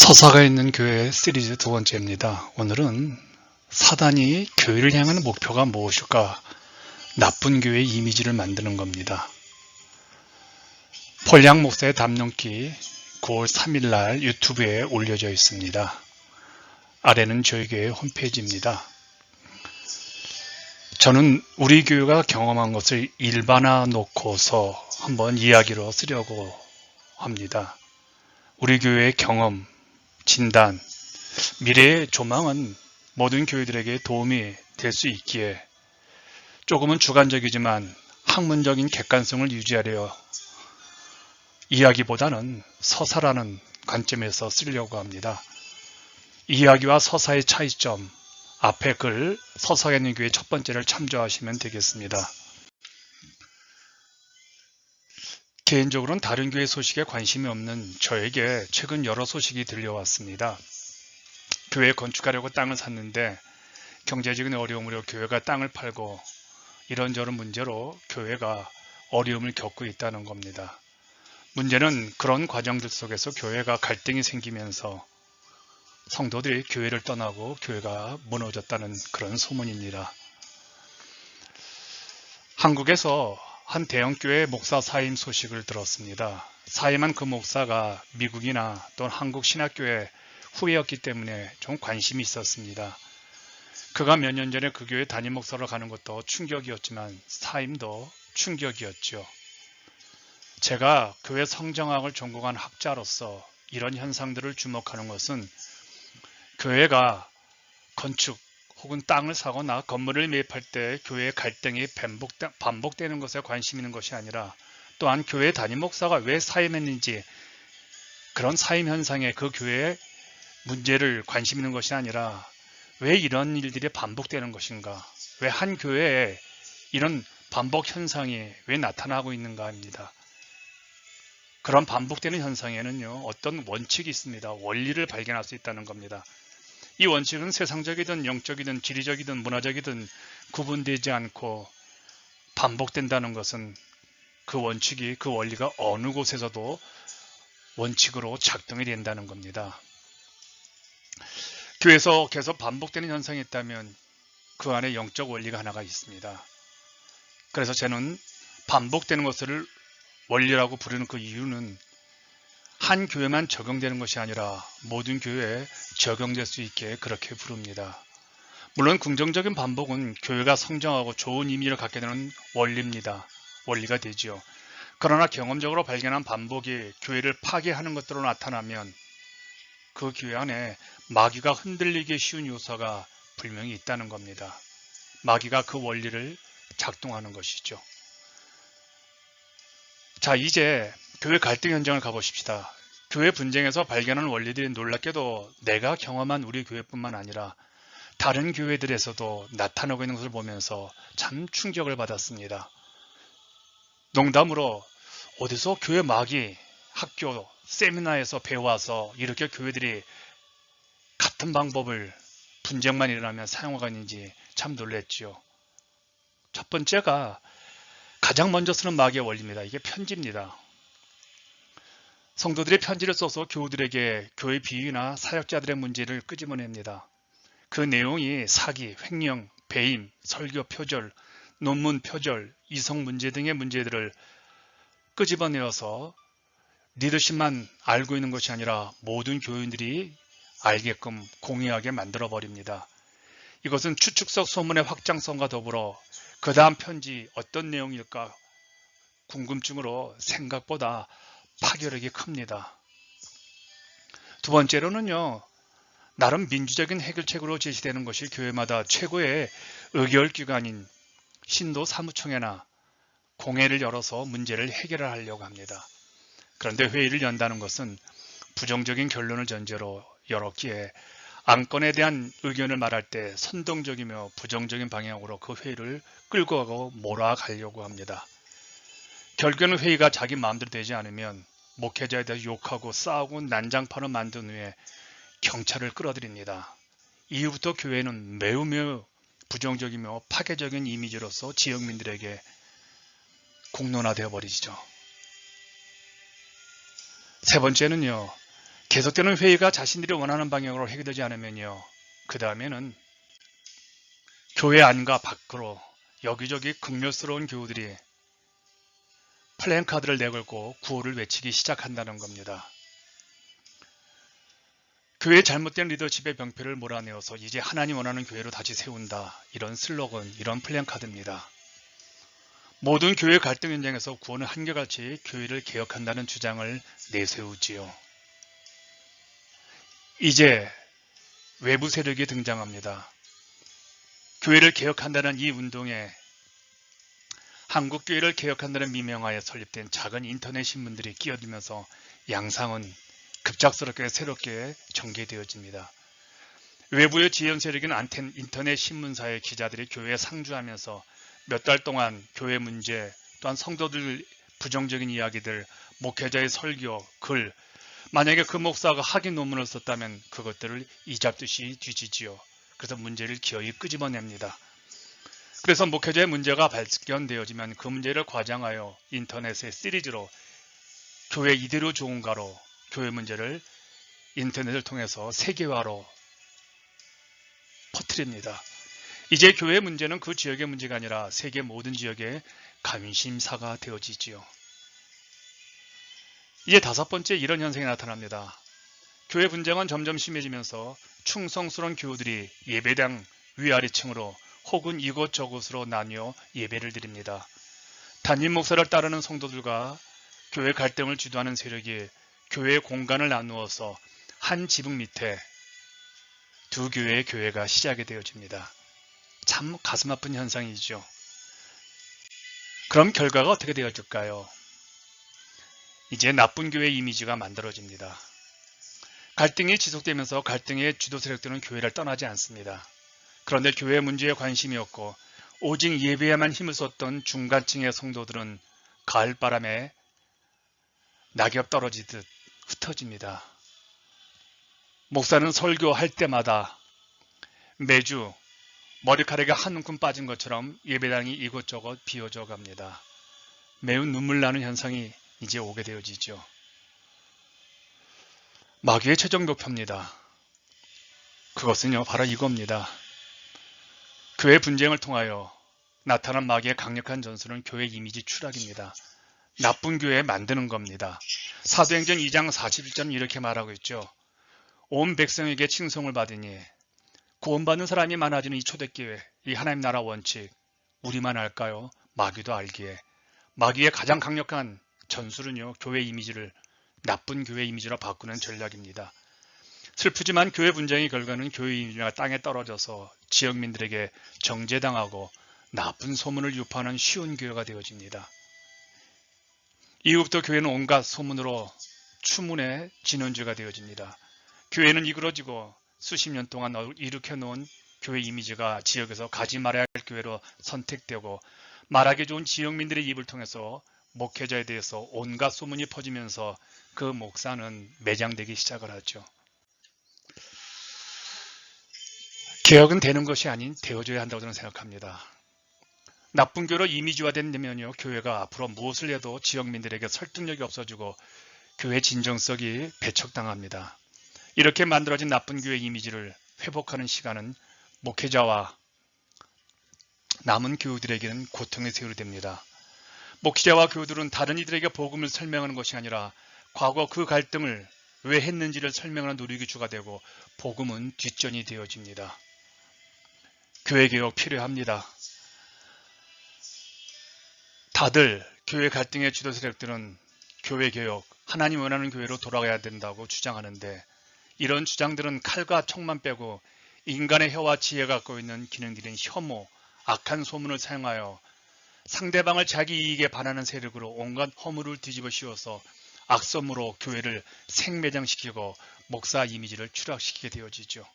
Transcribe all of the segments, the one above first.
서사가 있는 교회 시리즈 두 번째입니다. 오늘은 사단이 교회를 향하는 목표가 무엇일까? 나쁜 교회의 이미지를 만드는 겁니다. 폴양 목사의 담론기 9월 3일 날 유튜브에 올려져 있습니다. 아래는 저희 교회 홈페이지입니다. 저는 우리 교회가 경험한 것을 일반화 놓고서 한번 이야기로 쓰려고 합니다. 우리 교회의 경험, 진단, 미래의 조망은 모든 교회들에게 도움이 될 수 있기에 조금은 주관적이지만 학문적인 객관성을 유지하려 이야기보다는 서사라는 관점에서 쓰려고 합니다. 이야기와 서사의 차이점, 앞에 글 서사가 있는 교회 첫 번째를 참조하시면 되겠습니다. 개인적으로는 다른 교회 소식에 관심이 없는 저에게 최근 여러 소식이 들려왔습니다. 교회 건축하려고 땅을 샀는데 경제적인 어려움으로 교회가 땅을 팔고 이런저런 문제로 교회가 어려움을 겪고 있다는 겁니다. 문제는 그런 과정들 속에서 교회가 갈등이 생기면서 성도들이 교회를 떠나고 교회가 무너졌다는 그런 소문입니다. 한국에서 한 대형교회 목사 사임 소식을 들었습니다. 사임한 그 목사가 미국이나 또는 한국 신학교의 후예였기 때문에 좀 관심이 있었습니다. 그가 몇 년 전에 그 교회 담임 목사로 가는 것도 충격이었지만 사임도 충격이었죠. 제가 교회 성정학을 전공한 학자로서 이런 현상들을 주목하는 것은 교회가 건축 혹은 땅을 사거나 건물을 매입할 때 교회의 갈등이 반복되는 것에 관심 있는 것이 아니라 또한 교회 담임 목사가 왜 사임했는지 그런 사임 현상에 그 교회의 문제를 관심 있는 것이 아니라 왜 이런 일들이 반복되는 것인가, 왜 한 교회에 이런 반복 현상이 왜 나타나고 있는가 합니다. 그런 반복되는 현상에는요, 어떤 원칙이 있습니다. 원리를 발견할 수 있다는 겁니다. 이 원칙은 세상적이든 영적이든 지리적이든 문화적이든 구분되지 않고 반복된다는 것은 그 원칙이, 그 원리가 어느 곳에서도 원칙으로 작동이 된다는 겁니다. 교회에서 계속 반복되는 현상이 있다면 그 안에 영적 원리가 하나가 있습니다. 그래서 저는 반복되는 것을 원리라고 부르는 그 이유는 한 교회만 적용되는 것이 아니라 모든 교회에 적용될 수 있게 그렇게 부릅니다. 물론 긍정적인 반복은 교회가 성장하고 좋은 의미를 갖게 되는 원리입니다. 원리가 되지요. 그러나 경험적으로 발견한 반복이 교회를 파괴하는 것으로 나타나면 그 교회 안에 마귀가 흔들리기 쉬운 요소가 분명히 있다는 겁니다. 마귀가 그 원리를 작동하는 것이죠. 자, 이제 교회 갈등 현장을 가보십시다. 교회 분쟁에서 발견한 원리들이 놀랍게도 내가 경험한 우리 교회뿐만 아니라 다른 교회들에서도 나타나고 있는 것을 보면서 참 충격을 받았습니다. 농담으로 어디서 교회 마귀 학교 세미나에서 배워와서 이렇게 교회들이 같은 방법을 분쟁만 일어나면 사용하고 있는지 참 놀랬죠. 첫 번째가 가장 먼저 쓰는 마귀의 원리입니다. 이게 편지입니다. 성도들이 편지를 써서 교우들에게 교회 비위나 사역자들의 문제를 끄집어냅니다. 그 내용이 사기, 횡령, 배임, 설교 표절, 논문 표절, 이성 문제 등의 문제들을 끄집어내어서 리더십만 알고 있는 것이 아니라 모든 교인들이 알게끔 공유하게 만들어버립니다. 이것은 추측성 소문의 확장성과 더불어 그 다음 편지 어떤 내용일까 궁금증으로 생각보다 파괴력이 큽니다. 두 번째로는요, 나름 민주적인 해결책으로 제시되는 것이 교회마다 최고의 의결기관인 신도 사무총회나 공회를 열어서 문제를 해결하려고 합니다. 그런데 회의를 연다는 것은 부정적인 결론을 전제로 열었기에 안건에 대한 의견을 말할 때 선동적이며 부정적인 방향으로 그 회의를 끌고 가고 몰아가려고 합니다. 결국에는 회의가 자기 마음대로 되지 않으면 목회자에 대해 욕하고 싸우고 난장판을 만든 후에 경찰을 끌어들입니다. 이후부터 교회는 매우 부정적이며 파괴적인 이미지로서 지역민들에게 공론화되어 버리죠. 세 번째는요, 계속되는 회의가 자신들이 원하는 방향으로 해결되지 않으면요, 그 다음에는 교회 안과 밖으로 여기저기 극렬스러운 교우들이 플랜카드를 내걸고 구호를 외치기 시작한다는 겁니다. 교회의 잘못된 리더십의 병폐를 몰아내어서 이제 하나님 원하는 교회로 다시 세운다. 이런 슬로건, 이런 플랜카드입니다. 모든 교회 갈등 현장에서 구호는 한결같이 교회를 개혁한다는 주장을 내세우지요. 이제 외부 세력이 등장합니다. 교회를 개혁한다는 이 운동에 한국교회를 개혁한다는 미명하에 설립된 작은 인터넷 신문들이 끼어들면서 양상은 급작스럽게 새롭게 전개되어집니다. 외부의 지연 세력인 인터넷 신문사의 기자들이 교회에 상주하면서 몇 달 동안 교회 문제, 또한 성도들 부정적인 이야기들, 목회자의 설교, 글, 만약에 그 목사가 학위 논문을 썼다면 그것들을 이잡듯이 뒤지지요. 그래서 문제를 기어이 끄집어냅니다. 그래서 목회자의 문제가 발견되어지면 그 문제를 과장하여 인터넷의 시리즈로 교회 이대로 좋은가로 교회 문제를 인터넷을 통해서 세계화로 퍼뜨립니다. 이제 교회 문제는 그 지역의 문제가 아니라 세계 모든 지역의 관심사가 되어지지요. 이제 다섯 번째 이런 현상이 나타납니다. 교회 분쟁은 점점 심해지면서 충성스러운 교우들이 예배당 위아래층으로 혹은 이곳저곳으로 나뉘어 예배를 드립니다. 담임 목사를 따르는 성도들과 교회 갈등을 주도하는 세력이 교회의 공간을 나누어서 한 지붕 밑에 두 교회의 교회가 시작이 되어집니다. 참 가슴 아픈 현상이죠. 그럼 결과가 어떻게 되어질까요? 이제 나쁜 교회 이미지가 만들어집니다. 갈등이 지속되면서 갈등의 주도 세력들은 교회를 떠나지 않습니다. 그런데 교회 문제에 관심이 없고 오직 예배에만 힘을 쏟던 중간층의 성도들은 가을바람에 낙엽 떨어지듯 흩어집니다. 목사는 설교할 때마다 매주 머리카락이 한 움큼 빠진 것처럼 예배당이 이곳저곳 비어져 갑니다. 매우 눈물 나는 현상이 이제 오게 되어지죠. 마귀의 최종 목표입니다. 그것은요, 바로 이겁니다. 교회 분쟁을 통하여 나타난 마귀의 강력한 전술은 교회 이미지 추락입니다. 나쁜 교회 만드는 겁니다. 사도행전 2장 41절은 이렇게 말하고 있죠. 온 백성에게 칭송을 받으니 구원받는 사람이 많아지는 이 초대교회, 이 하나님 나라 원칙, 우리만 알까요? 마귀도 알기에. 마귀의 가장 강력한 전술은요, 교회 이미지를 나쁜 교회 이미지로 바꾸는 전략입니다. 슬프지만 교회 분쟁의 결과는 교회 이미지가 땅에 떨어져서 지역민들에게 정죄당하고 나쁜 소문을 유포하는 쉬운 교회가 되어집니다. 이후부터 교회는 온갖 소문으로 추문의 진원지가 되어집니다. 교회는 이그러지고 수십 년 동안 일으켜놓은 교회 이미지가 지역에서 가지 말아야 할 교회로 선택되고 말하기 좋은 지역민들의 입을 통해서 목회자에 대해서 온갖 소문이 퍼지면서 그 목사는 매장되기 시작을 하죠. 개혁은 되는 것이 아닌 되어줘야 한다고 저는 생각합니다. 나쁜 교회로 이미지화된다면요, 교회가 앞으로 무엇을 해도 지역민들에게 설득력이 없어지고 교회 진정성이 배척당합니다. 이렇게 만들어진 나쁜 교회 이미지를 회복하는 시간은 목회자와 남은 교우들에게는 고통의 세월이 됩니다. 목회자와 교우들은 다른 이들에게 복음을 설명하는 것이 아니라 과거 그 갈등을 왜 했는지를 설명하는 노리기주가 되고 복음은 뒷전이 되어집니다. 교회 개혁 필요합니다. 다들 교회 갈등의 주도 세력들은 교회 개혁, 하나님 원하는 교회로 돌아가야 된다고 주장하는데 이런 주장들은 칼과 총만 빼고 인간의 혀와 지혜가 갖고 있는 기능들인 혐오, 악한 소문을 사용하여 상대방을 자기 이익에 반하는 세력으로 온갖 허물을 뒤집어 씌워서 악성으로 교회를 생매장시키고 목사 이미지를 추락시키게 되어지죠.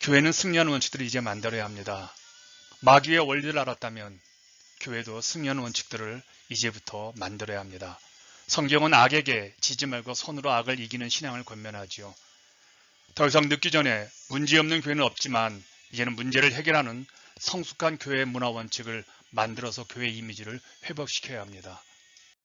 교회는 승리하는 원칙들을 이제 만들어야 합니다. 마귀의 원리를 알았다면 교회도 승리하는 원칙들을 이제부터 만들어야 합니다. 성경은 악에게 지지 말고 손으로 악을 이기는 신앙을 권면하지요. 더 이상 늦기 전에 문제없는 교회는 없지만 이제는 문제를 해결하는 성숙한 교회 문화 원칙을 만들어서 교회 이미지를 회복시켜야 합니다.